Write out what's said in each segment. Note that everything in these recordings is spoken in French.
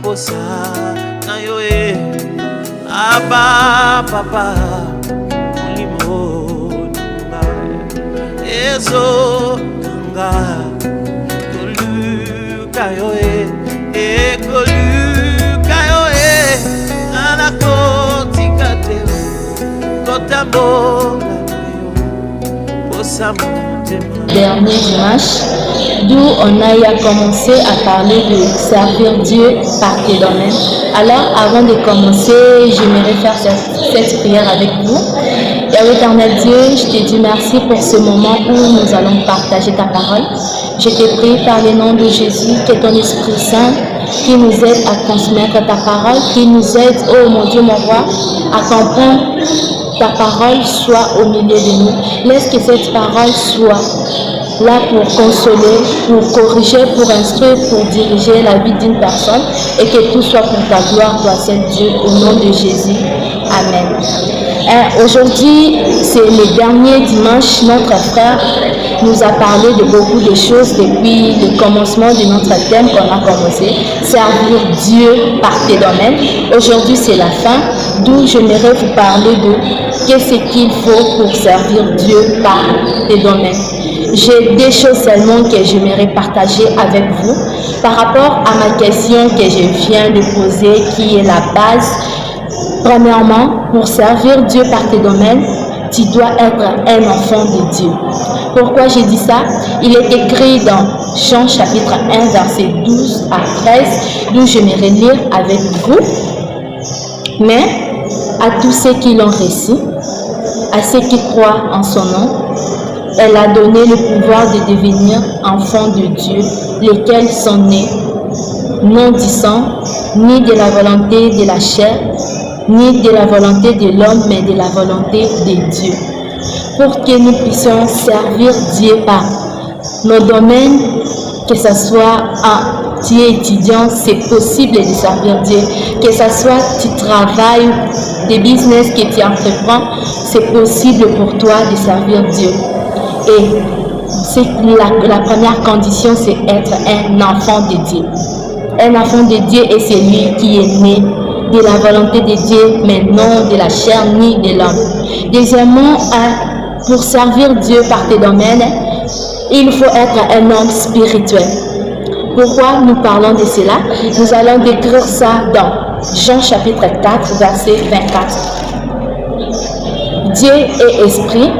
posa na yo Abba papa mulimo nanga ezo nanga koluka yo koluka yo anakotika te kotambo na yo posa motema. Dernier dimanche, d'où on a commencé à parler de servir Dieu par tes domaines. Alors, avant de commencer, j'aimerais faire cette prière avec vous. Et éternel Dieu, je te dis merci pour ce moment où nous allons partager ta parole. Je te prie par le nom de Jésus que ton Esprit Saint qui nous aide à transmettre ta parole, qui nous aide, oh mon Dieu, mon roi, à comprendre ta parole soit au milieu de nous. Laisse que cette parole soit là pour consoler, pour corriger, pour instruire, pour diriger la vie d'une personne et que tout soit pour ta gloire, toi seul Dieu, au nom de Jésus. Amen. Aujourd'hui, c'est le dernier dimanche. Notre frère nous a parlé de beaucoup de choses depuis le commencement de notre thème qu'on a commencé, servir Dieu par tes domaines. Aujourd'hui, c'est la fin, d'où j'aimerais vous parler de qu'est-ce qu'il faut pour servir Dieu par tes domaines. J'ai des choses seulement que j'aimerais partager avec vous par rapport à ma question que je viens de poser, qui est la base. Premièrement, pour servir Dieu par tes domaines, tu dois être un enfant de Dieu. Pourquoi j'ai dit ça? Il est écrit dans Jean chapitre 1, verset 12 à 13, d'où j'aimerais lire avec vous. Mais à tous ceux qui l'ont reçu, à ceux qui croient en son nom, elle a donné le pouvoir de devenir enfants de Dieu, lesquels sont nés, non du sang, ni de la volonté de la chair, ni de la volonté de l'homme, mais de la volonté de Dieu. Pour que nous puissions servir Dieu par nos domaines, que ce soit tu es étudiant, c'est possible de servir Dieu. Que ce soit tu travailles, des business que tu entreprends, c'est possible pour toi de servir Dieu. Et la première condition, c'est être un enfant de Dieu. Un enfant de Dieu est celui qui est né de la volonté de Dieu, mais non de la chair ni de l'homme. Deuxièmement, pour servir Dieu par tes domaines, il faut être un homme spirituel. Pourquoi nous parlons de cela? Nous allons décrire ça dans Jean chapitre 4, verset 24. Dieu est esprit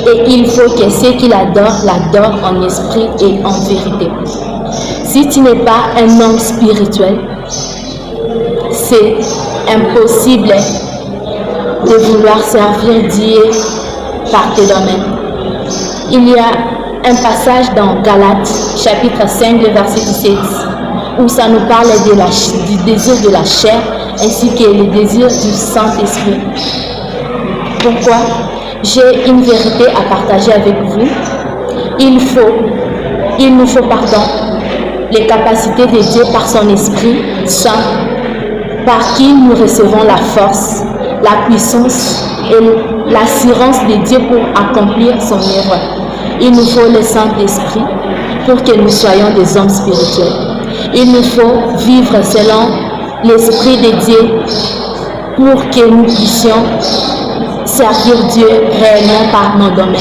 et il faut que ceux qui l'adorent en esprit et en vérité. Si tu n'es pas un homme spirituel, c'est impossible de vouloir servir Dieu par tes domaines. Il y a un passage dans Galates, chapitre 5, verset 17, où ça nous parle du désir de la chair ainsi que le désir du Saint-Esprit. Pourquoi? J'ai une vérité à partager avec vous. Il nous faut les capacités de Dieu par son Esprit Saint, par qui nous recevons la force, la puissance et l'assurance de Dieu pour accomplir son œuvre. Il nous faut le Saint-Esprit pour que nous soyons des hommes spirituels. Il nous faut vivre selon l'Esprit de Dieu pour que nous puissions servir Dieu réellement par nos domaines.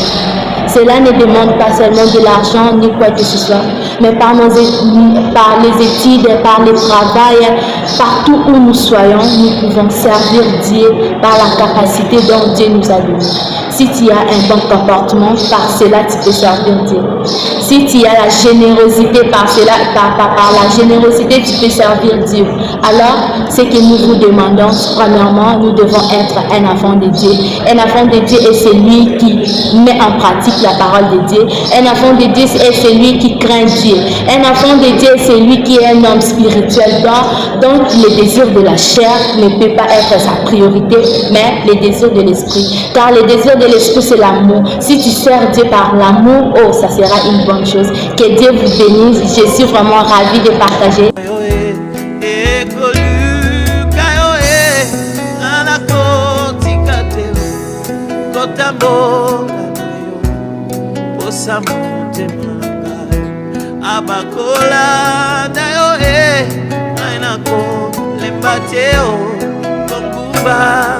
Cela ne demande pas seulement de l'argent ni quoi que ce soit, mais par les études, par le travail, partout où nous soyons, nous pouvons servir Dieu par la capacité dont Dieu nous a donné. Si tu as un bon comportement, par cela tu peux servir Dieu. Si tu as la générosité, par la générosité tu peux servir Dieu. Alors, ce que nous vous demandons, premièrement, nous devons être un enfant de Dieu. Un enfant de Dieu est celui qui met en pratique la parole de Dieu. Un enfant de Dieu est celui qui craint Dieu. Un enfant de Dieu est celui qui est un homme spirituel. Donc, le désir de la chair ne peut pas être sa priorité, mais le désir de l'esprit. Car le désir de l'esprit, c'est l'amour. Si tu sers Dieu par l'amour, oh, ça sera une bonne chose. Que Dieu vous bénisse. Je suis vraiment ravie de partager. Abakola na yo aina ko Mateo Kokuba